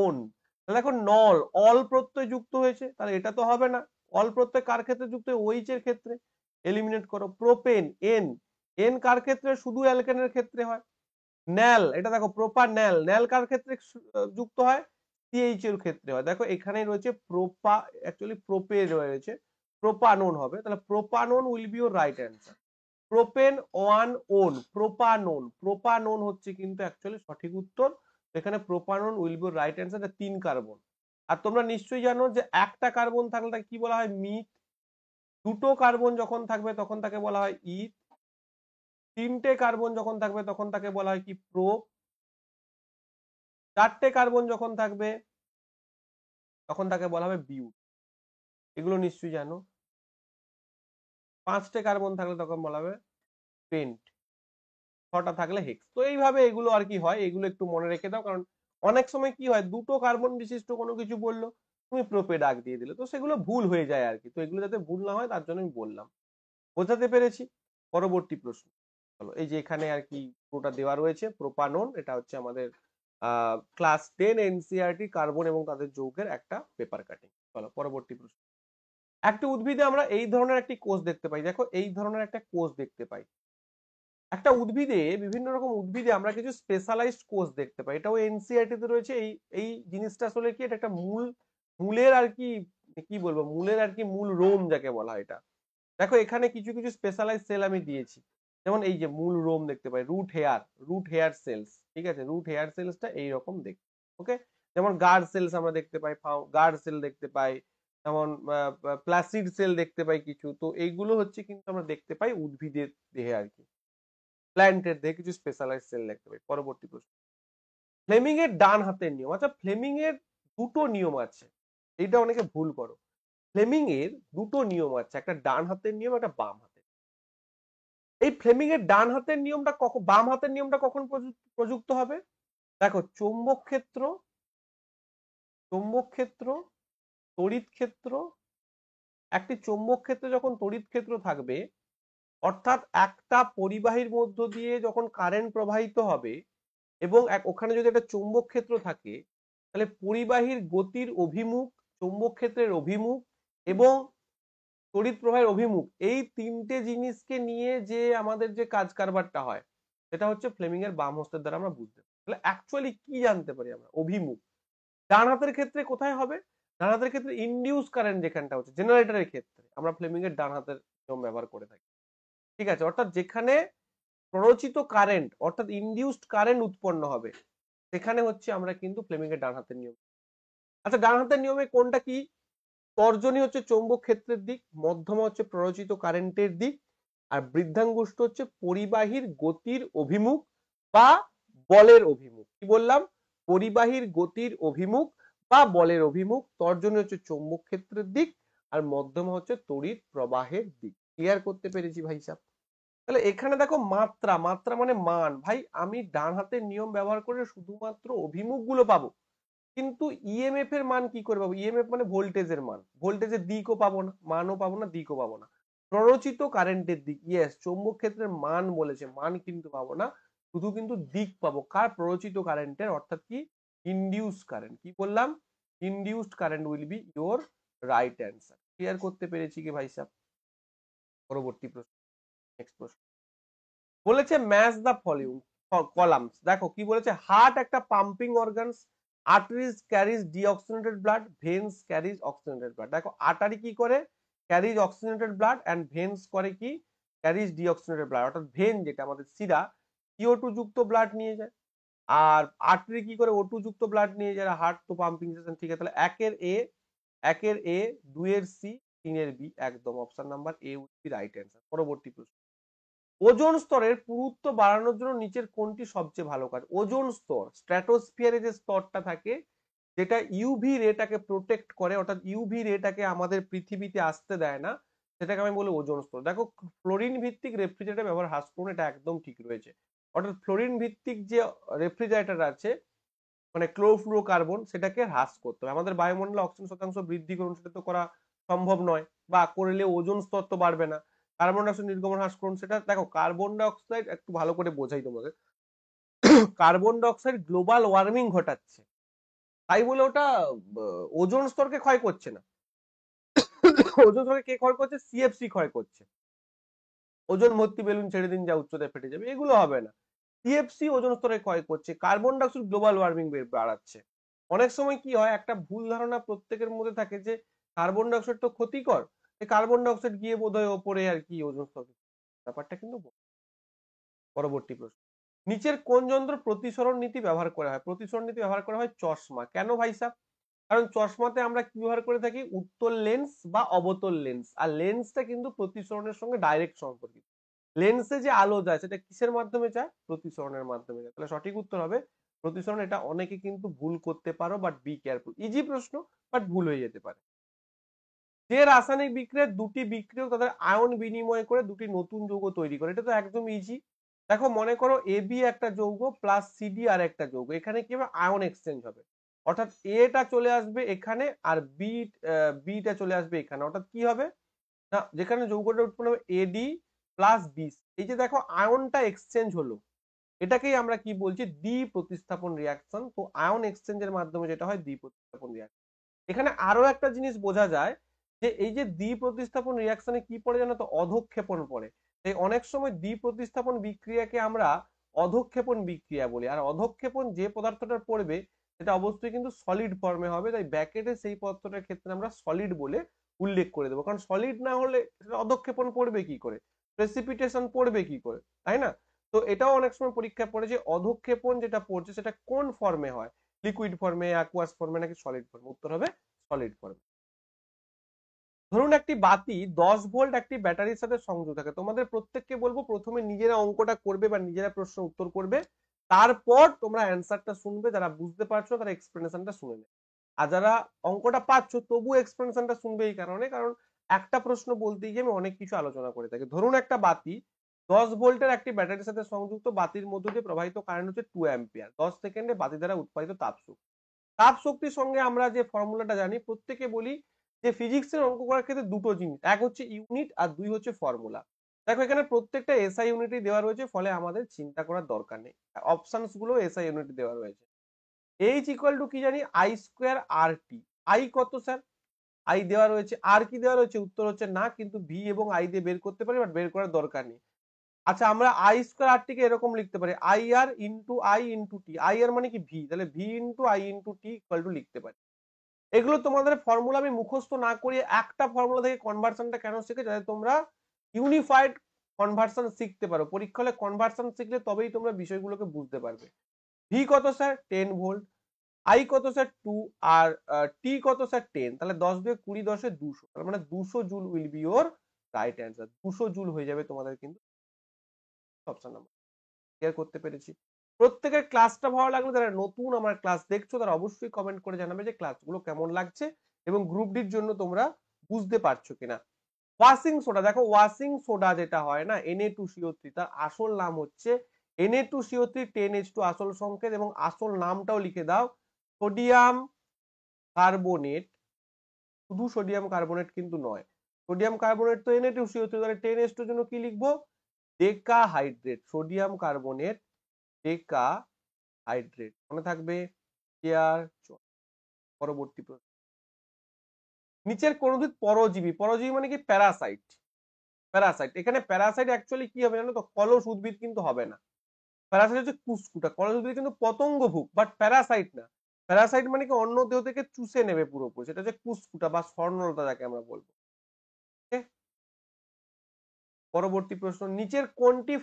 ওন। তাহলে দেখো নল, অল প্রত্যয় যুক্ত হয়েছে, তাহলে এটা তো হবে না। অল প্রত্যয় কার ক্ষেত্রে যুক্ত হয়, ওইচ এর ক্ষেত্রে। এলিমিনেট করো। প্রোপেন, এন, এন কার ক্ষেত্রে, শুধু অ্যালকেনের ক্ষেত্রে হয়। ন্যাল, এটা দেখো প্রোপা ন্যাল, ন্যাল কার ক্ষেত্রে যুক্ত হয়, সিএইচ এর ক্ষেত্রে হয়। দেখো এখানে রয়েছে প্রোপা, অ্যাকচুয়ালি প্রোপে রয়েছে, প্রোপানোন হবে, তাহলে propanone will be your right answer. Propane one on, propanone, propanone হচ্ছে কিন্তু অ্যাকচুয়ালি সঠিক উত্তর। এখানে propanone will be right answer, 3 carbon. আর তোমরা নিশ্চয়ই জানো যে একটা কার্বন থাকলে তাকে কি বলা হয়, মিথ। দুটো কার্বন যখন থাকবে তখন তাকে বলা হয় ইথ। তিনটে কার্বন যখন থাকবে তখন তাকে বলা হয় কি, প্রোপ। চারটে কার্বন যখন থাকবে তখন তাকে বলা হবে বিউট। এগুলো নিশ্চয়ই জানো। পাঁচটে কার্বন থাকলে তখন বলা হবে পেন্ট। ছটা থাকলে হেক্স। তো এইভাবে এগুলো আর কি হয়, এগুলো একটু মনে রেখে দাও, কারণ অনেক সময় কি হয়, দুটো কার্বন বিশিষ্ট কোনো কিছু বললো, তুমি প্রোপে ডাক দিয়ে দিলে, তো সেগুলো ভুল হয়ে যায় আর কি। তো এগুলো যাতে ভুল না হয় তার জন্য আমি বললাম। বোঝাতে পেরেছি? পরবর্তী প্রশ্ন। চলো, এই যে এখানে আর কি পুরোটা দেওয়া রয়েছে, প্রোপানন, এটা হচ্ছে আমাদের ক্লাস 10 এনসিইআরটি কার্বন এবং তাদের যৌগের একটা পেপার কাটিং। চলো পরবর্তী প্রশ্ন। একটা উদ্ভিদে আমরা এই ধরনের একটি কোষ দেখতে পাই, দেখো এই ধরনের একটা কোষ দেখতে পাই। একটা উদ্ভিদে, বিভিন্ন রকম উদ্ভিদে আমরা কিছু স্পেশালাইজড কোষ দেখতে পাই, এটাও এনসিইআরটি তে রয়েছে। এই এই জিনিসটা আসলে কি, এটা একটা মূল, মূলের আর কি, কি বলবো, মূলের আর কি মূল রোম যাকে বলা হয় এটা। দেখো এখানে কিছু কিছু স্পেশালাইজ সেল আমি দিয়েছি, যেমন এই যে মূল রোম দেখতে পাই, root hair, root hair cells, ঠিক আছে, রুট হেয়ার সেলসটা এইরকম দেখতে। ওকে, যেমন গার্ড সেলস আমরা দেখতে পাই, গার্ড সেল দেখতে পাই, যেমন প্লাসিড সেল দেখতে পাই কিছু। তো এইগুলো হচ্ছে কিন্তু আমরা দেখতে পাই উদ্ভিদের দেহে আর কি, প্ল্যান্টের দেহে কিছু স্পেশালাইজ সেল দেখতে পাই। পরবর্তী প্রশ্ন, ফ্লেমিং এর ডান হাতের নিয়ম। আচ্ছা, ফ্লেমিং এর দুটো নিয়ম আছে, এইটা অনেকে ভুল করো। ফ্লেমিং এর দুটো নিয়ম আছে, একটা ডান হাতের নিয়ম, একটা বাম হাতের। এই ফ্লেমিং এর ডান হাতের নিয়মটা কখন, বাম হাতের নিয়মটা কখন প্রযুক্ত হবে, দেখো চৌম্বক ক্ষেত্র, তড়িৎ ক্ষেত্র, একটি চৌম্বক ক্ষেত্রে যখন তড়িৎ ক্ষেত্র থাকবে, অর্থাৎ একটা পরিবাহীর মধ্য দিয়ে যখন কারেন্ট প্রবাহিত হবে এবং ওখানে যদি একটা চৌম্বক ক্ষেত্র থাকে, তাহলে পরিবাহীর গতির অভিমুখ, চৌম্বক ক্ষেত্রের অভিমুখ এবং তড়িৎ প্রবাহের অভিমুখ, এই তিনটে জিনিসকে নিয়ে যে আমাদের যে কাজ কারবারটা হয়, সেটা হচ্ছে ফ্লেমিং এর বাম হস্তের দ্বারা আমরা বুঝতে পারি। তাহলে অ্যাকচুয়ালি কি জানতে পারি আমরা? অভিমুখ। ডান হাতের ক্ষেত্রে কোথায় হবে? ডান হাতের ক্ষেত্রে ইনডিউস কারেন্ট যেখানটা হচ্ছে জেনারেটরের ক্ষেত্রে আমরা ফ্লেমিং এর ডান হাতের নিয়ম ব্যবহার করে থাকি। ঠিক আছে, অর্থাৎ যেখানে প্ররোচিত কারেন্ট অর্থাৎ ইনডিউসড কারেন্ট উৎপন্ন হবে, সেখানে হচ্ছে আমরা কিন্তু ফ্লেমিং এর ডান হাতের নিয়ম। আচ্ছা, ডান হাতের নিয়মে কোনটা কি? তর্জনী হচ্ছে চৌম্বক ক্ষেত্রের দিক, মধ্যমা হচ্ছে প্ররোচিত কারেন্টের দিক, আর বৃদ্ধাঙ্গুষ্ঠ হচ্ছে পরিবাহীর গতির অভিমুখ বা বলের অভিমুখ। কি বললাম? পরিবাহীর গতির অভিমুখ বা বলের অভিমুখ। তর্জনী হচ্ছে চৌম্বক ক্ষেত্রের দিক, আর মধ্যমা হচ্ছে তড়িৎ প্রবাহের দিক। ক্লিয়ার করতে পেরেছি ভাই সাহেব? তাহলে এখানে দেখো মাত্রা, মাত্রা মানে মান। ভাই আমি ডান হাতের নিয়ম ব্যবহার করে শুধুমাত্র অভিমুখ গুলো পাবো, কিন্তু ইএমএফ এর মান কি করে পাবো? ইএমএফ মানে ভোল্টেজের মান, ভোল্টেজের দিকও পাবো না, মানও পাবো না, দিকও পাবো না। প্ররোচিত কারেন্টের দিক, ইয়েস, চৌম্বক ক্ষেত্রের মান বলেছে, মান কিন্তু পাবো না, শুধু কিন্তু দিক পাবো। কার? প্ররোচিত কারেন্টের, অর্থাৎ কি? Induce current. কি বললাম? Induced current will be your right answer. Clear করতে পেরেছি কি ভাই সাহেব? পরবর্তী প্রশ্ন, নেক্সট প্রশ্ন বলেছে ম্যাচ দা ফলিউম কলামস। দেখো কি বলেছে, হার্ট একটা pumping organs, arteries carries deoxygenated blood, veins carries oxygenated blood. দেখো আর্টারি কি করে? Carries oxygenated blood, and veins করে কি? Carries deoxygenated blood. অর্থাৎ ভেন যেটা আমাদের শিরা, CO2 যুক্ত ব্লাড নিয়ে যায়, আর আর্টারি কি করে? O2 যুক্ত ব্লাড নিয়ে যায়। হার্ট তো পাম্পিং সিস্টেম। ঠিক আছে, তাহলে একের এ, দুইয়ের সি, তিনের বি, একদম option number A will be right answer. পরবর্তী প্রশ্ন, ওজোন স্তরের পুরুত্ব বাড়ানোর জন্য নিচের কোনটি সবচেয়ে ভালো কাজ? ওজোন স্তর, স্ট্র্যাটোস্ফিয়ারে যে স্তরটা থাকে, যেটা ইউভি রেটাকে প্রোটেক্ট করে, অর্থাৎ ইউভি রেটাকে আমাদের পৃথিবীতে আসতে দেয় না, সেটাকে আমি বলি ওজোন স্তর। দেখো ফ্লোরিন ভিত্তিক রেফ্রিজারেটর ব্যবহার হ্রাস করুন, এটা একদম ঠিক রয়েছে। অর্থাৎ ফ্লোরিন ভিত্তিক যে রেফ্রিজারেটর আছে, মানে ক্লোরোফ্লুরোকার্বন, সেটাকে হ্রাস করতে হবে। আমাদের বায়ুমণ্ডলে অক্সিজেন শতাংশ বৃদ্ধি করুন, সেটা তো করা সম্ভব নয়, বা করলে ওজোন স্তর তো বাড়বে না। কার্বন ডাইঅক্সাইড নির্গমন হ্রাস করুন, সেটা দেখো কার্বন ডাইঅক্সাইড একটু ভালো করে বোঝাই তোমাদের। কার্বন ডাইঅক্সাইড গ্লোবাল ওয়ার্মিং ঘটাচ্ছে, তাই বলে ওটা ওজোন স্তরকে ক্ষয় করছে না। ওজোন স্তরকে কে ক্ষয় করছে? সিএফসি ক্ষয় করছে। ওজন ভর্তি বেলুন ছেড়ে দিন, যা উচ্চতায় ফেটে যাবে, এগুলো হবে না। সিএফসি ওজন স্তরে ক্ষয় করছে, কার্বন ডাইঅক্সাইড গ্লোবাল ওয়ার্মিং বাড়াচ্ছে। অনেক সময় কি হয়, একটা ভুল ধারণা প্রত্যেকের মধ্যে থাকে যে কার্বন ডাইঅক্সাইড তো ক্ষতিকর, এই কার্বন ডাইঅক্সাইড গিয়ে বোধহয় ওপরে আর কি ওজন স্তর, ব্যাপারটা কিন্তু। পরবর্তী প্রশ্ন, নিচের কোন যন্ত্র প্রতিসরণ নীতি ব্যবহার করা হয়? প্রতিসরণ নীতি ব্যবহার করা হয় চশমা। কেন ভাই সাহেব? কারণ চশমাতে আমরা কি ব্যবহার করে থাকি? উত্তল লেন্স বা অবতল লেন্স, আর লেন্সটা কিন্তু প্রতিসরণের সঙ্গে ডাইরেক্ট সম্পর্কিত। লেন্সে যে আলো যায়, সেটা কিসের মাধ্যমে যায়? প্রতিসরণের মাধ্যমে যায়। তাহলে সঠিক উত্তর হবে প্রতিসরণ। এটা অনেকে কিন্তু ভুল করতে পারো, বাট বি কেয়ারফুল। ইজি প্রশ্ন, বাট ভুল হয়ে যেতে পারে। যে রাসায়নিক বিক্রিয়ায় দুটি বিক্রিয়ক তাদের আয়ন বিনিময় করে দুটি নতুন যৌগ তৈরি করে, এটা তো একদম ইজি। দেখো মনে করো এবি একটা যৌগ প্লাস সিডি আর একটা যৌগ, এখানে কি হবে? আয়ন এক্সচেঞ্জ হবে। অর্থাৎ এটা চলে আসবে এখানে, আর বিটা চলে আসবে এখানে। অর্থাৎ কি হবে না, যেখানে যৌগটা উৎপন্ন হবে এডি প্লাস বি, এই যে দেখো আয়নটা এক্সচেঞ্জ হলো, এটাকেই আমরা কি বলছি? দ্বি প্রতিস্থাপন রিয়াকশন। তো আয়ন এক্সচেঞ্জের মাধ্যমে যেটা হয় দ্বি প্রতিস্থাপন রিয়াকশন। এখানে আরো একটা জিনিস বোঝা যায়, যে এই যে দ্বি প্রতিস্থাপন রিয়াকশনে কি পড়ে জানো তো? অধঃক্ষেপণ পড়ে। তাই অনেক সময় দ্বি প্রতিস্থাপন বিক্রিয়াকে আমরা অধঃক্ষেপণ বিক্রিয়া বলি, আর অধঃক্ষেপণ যে পদার্থটা পড়বে সেটা অবশ্যই কিন্তু সলিড ফর্মে হবে, তাই ব্যাকেটে সেই পদার্থটার ক্ষেত্রে আমরা সলিড বলে উল্লেখ করে দেবো। কারণ সলিড না হলে অধঃক্ষেপণ পড়বে কি করে, প্রেসিপিটেশন পড়বে কি করে, তাই না? তো এটাও অনেক সময় পরীক্ষা পড়ে যে অধঃক্ষেপণ যেটা পড়ছে সেটা কোন ফর্মে হয়, লিকুইড ফর্মে, অ্যাকুয়াস ফর্মে, নাকি সলিড ফর্মে? উত্তর হবে সলিড ফর্মে। ধরুন একটি বাতি 10 ভোল্ট একটি ব্যাটারির সাথে সংযুক্ত থাকে। তোমাদের প্রত্যেককে বলবো প্রথমে নিজেরা অঙ্কটা করবে বা নিজেরা প্রশ্ন উত্তর করবে, তারপর তোমরা অ্যান্সারটা শুনবে। যারা বুঝতে পারছো তারা এক্সপ্লেনেশনটা শুনে নেবে, আর যারা অঙ্কটা পাচ্ছো তবু এক্সপ্লেনেশনটা শুনবে। এই কারণে, কারণ একটা প্রশ্ন বলতে গিয়ে আমি অনেক কিছু আলোচনা করে থাকি। ধরুন একটা বাতি 10 ভোল্টের একটি ব্যাটারির সাথে সংযুক্ত বাতির মধ্য দিয়ে প্রবাহিত কারেন্ট হচ্ছে 2 অ্যাম্পিয়ার। 10 সেকেন্ডে বাতি দ্বারা উৎপাদিত তাপশক্তি। তাপশক্তির সঙ্গে আমরা যে ফর্মুলাটা জানি, প্রত্যেকে বলি যে ফিজিক্সের অঙ্ক করার ক্ষেত্রে দুটো জিনিস, এক হচ্ছে ইউনিট আর দুই হচ্ছে ফর্মুলা। দেখো এখানে প্রত্যেকটা এসআই ইউনিটই দেওয়া রয়েছে, ফলে আমাদের চিন্তা করার দরকার নেই। অপশনস গুলো এসআই ইউনিট দেওয়া রয়েছে। এইচ ইকুয়াল টু কি জানি, আই স্কোয়ার আর টি। আই কত স্যার? আই দেওয়া রয়েছে। আর কি দেওয়া রয়েছে? উত্তর হচ্ছে না, কিন্তু ভি এবং আই দিয়ে বের করতে পারি, বাট বের করার দরকার নেই। আচ্ছা, আমরা আই স্কোয়ার আর টিকে এরকম লিখতে পারি, I R into I into T. I R মানে কি? ভি। তাহলে V into I into T equal to লিখতে পারি। এগুলো তোমাদের ফর্মুলা আমি মুখস্থ না করিয়ে একটা ফর্মুলা থেকে কনভার্সনটা কেন শিখে, যাতে তোমরা ইউনিফাইড কনভার্সন শিখতে পারো। পরীক্ষা হলে কনভার্সন শিখলে তবেই তোমরা বিষয়গুলোকে বুঝতে পারবে। ভি কত স্যার? 10 ভোল্ট। আই কত স্যার? 2। আর টি কত স্যার? 10। তাহলে 10 দিয়ে 20, 10 এ 200, তার মানে 200 joule will be your right answer. 200 joule হয়ে যাবে তোমাদের কিন্তু অপশন নাম্বার। ক্লিয়ার করতে পেরেছি? প্রত্যেকের ক্লাসটা ভালো লাগলে, যারা নতুন আমার ক্লাস দেখছো তারা অবশ্যই কমেন্ট করে জানাবে যে ক্লাসগুলো কেমন লাগছে এবং গ্রুপ ডির জন্য তোমরা বুঝতে পারছো কিনা। ওয়াশিং সোডা, দেখো ওয়াশিং সোডা যেটা হয় না, Na2CO3, তার আসল নাম হচ্ছে Na2CO3 10H2 আসল সংকেত, এবং আসল নামটাও লিখে দাও, সোডিয়াম কার্বনেট। শুধু সোডিয়াম কার্বনেট কিন্তু নয়, সোডিয়াম কার্বনেট তো Na2CO3, তাহলে 10H2 এর জন্য কি লিখবো? ডেকা হাইড্রেট। সোডিয়াম কার্বনেট ডেকা হাইড্রেট, মনে থাকবে। কেয়ার। পরবর্তী প্রশ্ন, নিচের কোন উদ্ভিদ পরজীবী? পরজীবী মানে কি? প্যারাসাইট। প্যারাসাইট, এখানে প্যারাসাইট অ্যাকচুয়ালি কি হবে জানো তো? কলস উদ্ভিদ কিন্তু হবে না। প্যারাসাইট হচ্ছে কুসকুটা। কলস উদ্ভিদ কিন্তু পতঙ্গভুক, বাট প্যারাসাইট না। প্যারাসাইট মানে কি? অন্য দেহ থেকে চুষে নেবে পুরোপুরি, সেটা হচ্ছে কুসকুটা বা স্বর্ণলতা যাকে আমরা বলবো। পরবর্তী প্রশ্ন, নিচের কোনটি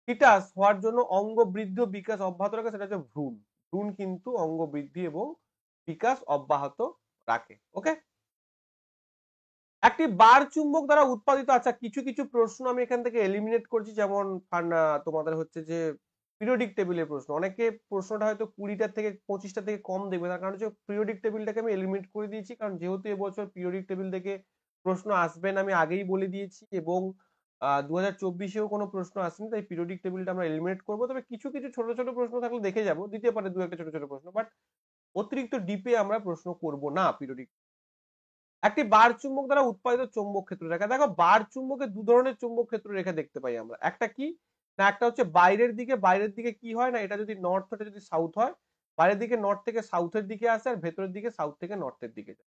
ফিটাস হওয়ার জন্য অঙ্গ বৃদ্ধি ও বিকাশ অব্যাহত রাখে? সেটা হচ্ছে ভ্রূণ। ভ্রূণ কিন্তু অঙ্গ বৃদ্ধি এবং বিকাশ অব্যাহত রাখে। ওকে। একটি বার চুম্বক দ্বারা উৎপাদিত, আচ্ছা কিছু কিছু প্রশ্ন আমি এখান থেকে এলিমিনেট করছি, যেমন তোমাদের হচ্ছে যে পিরিয়ডিক টেবিলের প্রশ্ন, অনেকে প্রশ্নটা হয়তো 20টা থেকে 25টা থেকে কম দেখবে, তার কারণ হচ্ছে পিরিয়ডিক টেবিলটাকে আমি এলিমিনেট করে দিয়েছি, কারণ যেহেতু এবছর পিরিয়ডিক টেবিল থেকে প্রশ্ন আসবে না আমি আগেই বলে দিয়েছি, এবং 2024-এও কোনো প্রশ্ন আসেনি, তাই পিরিয়ডিক টেবিলটা আমরা এলিমিনেট করবো। তবে কিছু কিছু ছোট ছোট প্রশ্ন থাকলে দেখে যাবো, দিতে পারে দু একটা ছোট ছোট প্রশ্ন, বাট অতিরিক্ত ডিপে আমরা প্রশ্ন করব না পিরিয়ডিক। একটি বার চুম্বক দ্বারা উৎপাদিত চৌম্বক ক্ষেত্র রেখা, দেখো বার চুম্বকে দু ধরনের চৌম্বক ক্ষেত্র রেখা দেখতে পাই আমরা। একটা কি না, একটা হচ্ছে বাইরের দিকে। বাইরের দিকে কি হয় না, এটা যদি নর্থ, এটা যদি সাউথ হয়, বাইরের দিকে নর্থ থেকে সাউথের দিকে আসে, আর ভেতরের দিকে সাউথ থেকে নর্থের দিকে যায়।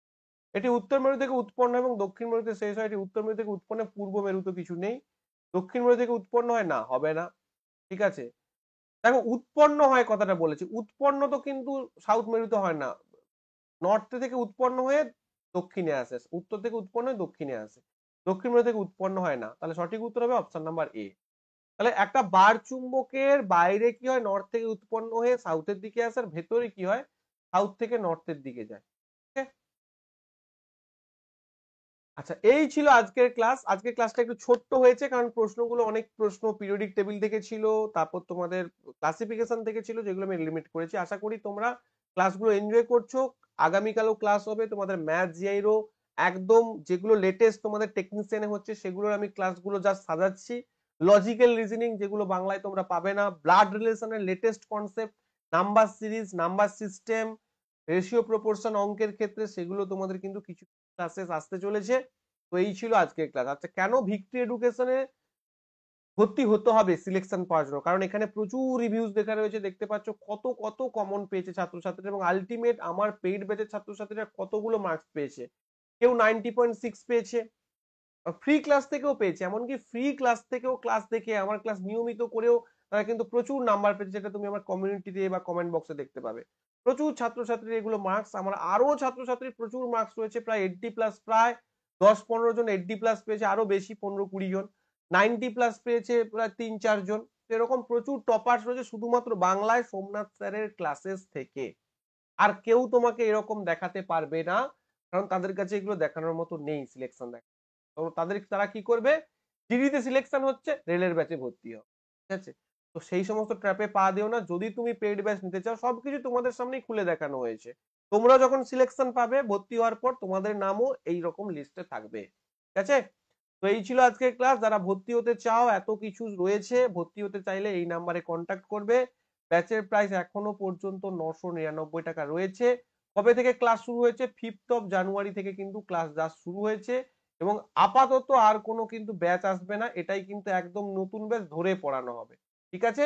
এটি উত্তর মেরু থেকে উৎপন্ন এবং দক্ষিণ মেরুতে শেষ হয়। এটি উত্তর মেরু থেকে উৎপন্ন, পূর্ব মেরুতে কিছু নেই। দক্ষিণ মেরু থেকে উৎপন্ন হয় না, হবে না। ঠিক আছে, দেখো উৎপন্ন হয় কথাটা বলেছি, উৎপন্ন তো কিন্তু সাউথ মেরুতে হয় না, নর্থ থেকে উৎপন্ন হয়ে দক্ষিণে আসে, উত্তর থেকে উৎপন্ন হয়ে দক্ষিণে আসে, দক্ষিণ মেরু থেকে উৎপন্ন হয় না। তাহলে সঠিক উত্তর হবে অপশন নাম্বার এ। তাহলে একটা বার চুম্বকের বাইরে কি হয়, নর্থ থেকে উৎপন্ন হয়ে সাউথের দিকে আসে, আর ভেতরে কি হয়, সাউথ থেকে নর্থের দিকে যায়। আচ্ছা, এই ছিল আজকের ক্লাস। আজকের ক্লাসটা একটু ছোট্ট হয়েছে, কারণ প্রশ্নগুলো অনেক প্রশ্ন পিরিয়ডিক টেবিল থেকে ছিল, তারপর তোমাদের ক্লাসিফিকেশন থেকে ছিল, যেগুলো আমি লিমিট করেছি। আশা করি তোমরা ক্লাসগুলো এনজয় করছো। আগামীকালও ক্লাস হবে তোমাদের ম্যাথ জিআইরও, একদম যেগুলো লেটেস্ট তোমাদের টেকনিশিয়ানে হচ্ছে সেগুলোর আমি ক্লাসগুলো জাস্ট সাজাচ্ছি। লজিক্যাল রিজনিং যেগুলো বাংলায় তোমরা পাবে না, ব্লাড রিলেশনের latest concept, number series, number system, ratio proportion অঙ্কের ক্ষেত্রে, সেগুলো তোমাদের কিন্তু কিছু ক্লাসেস আসতে চলেছে। তো এই ছিল আজকের ক্লাস। আচ্ছা, কেন ভিক্টরি এডুকেশনে ভর্তি হতে হবে সিলেকশন পাওয়ার জন্য? কারণ এখানে প্রচুর রিভিউজ দেখা রয়েছে, দেখতে পাচ্ছ কত কত কমন পেয়েছে ছাত্রছাত্রীরা, এবং আলটিমেট আমার পেইড ব্যাচের ছাত্রছাত্রীরা কতগুলো মার্কস পেয়েছে। কেউ 90.6 পেয়েছে, ফ্রি ক্লাস থেকেও পেয়েছে, এমনকি ফ্রি ক্লাস থেকেও ক্লাস দেখে আমার ক্লাস নিয়মিত করেও তারা কিন্তু প্রচুর নাম্বার পেয়েছে, যেটা তুমি আমার কমিউনিটিতে বা কমেন্ট বক্সে দেখতে পাবে। প্রচুর ছাত্রছাত্রীর এগুলো মার্কস, আমার আরো ছাত্রছাত্রীর প্রচুর মার্কস রয়েছে, প্রায় 80+, প্রায় 10-15 জন 80+ পেয়েছে, আরো বেশি 15-20 জন 90+ পেয়েছে, প্রায় 3-4 জন। এরকম প্রচুর টপার্স রয়েছে শুধুমাত্র বাংলায় সোমনাথ স্যারের ক্লাসেস থেকে। আর কেউ তোমাকে এরকম দেখাতে পারবে না, কারণ তাদের কাছে এগুলো দেখানোর মতো নেই সিলেকশন দেখা। তো তারা কি করবে, জিডিতে সিলেকশন হচ্ছে, রেলের ব্যাচে ভর্তি হবে। ঠিক আছে, তো সেই সমস্ত ট্র্যাপে পা দিও না। যদি তুমি পেইড ব্যাচ নিতে চাও, সবকিছু তোমাদের সামনেই খুলে দেখানো হয়েছে। তোমরা যখন সিলেকশন পাবে ভর্তি হওয়ার পর, তোমাদের নামও এই রকম লিস্টে থাকবে। ঠিক আছে, তো এই ছিল আজকের ক্লাস। যারা ভর্তি হতে চাও, এত কিছু রয়েছে, ভর্তি হতে চাইলে এই নাম্বারে কন্ট্যাক্ট করবে। ব্যাচের প্রাইস এখনো পর্যন্ত 999 টাকা রয়েছে। কবে থেকে ক্লাস শুরু হয়েছে? 5th জানুয়ারি থেকে কিন্তু ক্লাস জাস্ট শুরু হয়েছে, এবং আপাতত আর কোনো কিন্তু ব্যাচ আসবে না, এটাই কিন্তু একদম নতুন ব্যাচ ধরে পড়ানো হবে। ঠিক আছে?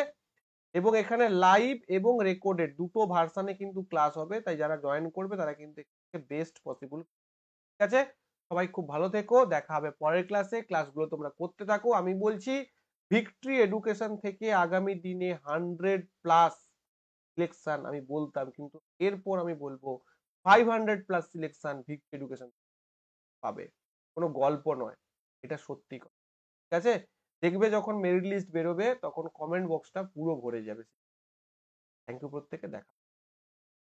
এবং এখানে লাইভ এবং রেকর্ডেড দুটো ভার্সানে কিন্তু ক্লাস হবে, তাই যারা জয়েন করবে তারা কিন্তু বেস্ট পসিবল। ঠিক আছে? সবাই খুব ভালো থেকো, দেখা হবে পরের ক্লাসে। ক্লাসগুলো তোমরা করতে থাকো। আমি বলছি ভিক্টরি এডুকেশন থেকে আগামী দিনে 100+ সিলেকশন আমি বলতাম, কিন্তু এরপর আমি বলবো 500+ সিলেকশন ভিক্টরি এডুকেশন পাবে। কোনো গল্প নয়, এটা সত্যি কথা। ঠিক আছে? দেখবে যখন মেরিট লিস্ট বেরোবে তখন কমেন্ট বক্সটা পুরো ভরে যাবে। থ্যাংক ইউ প্রত্যেকে, দেখা।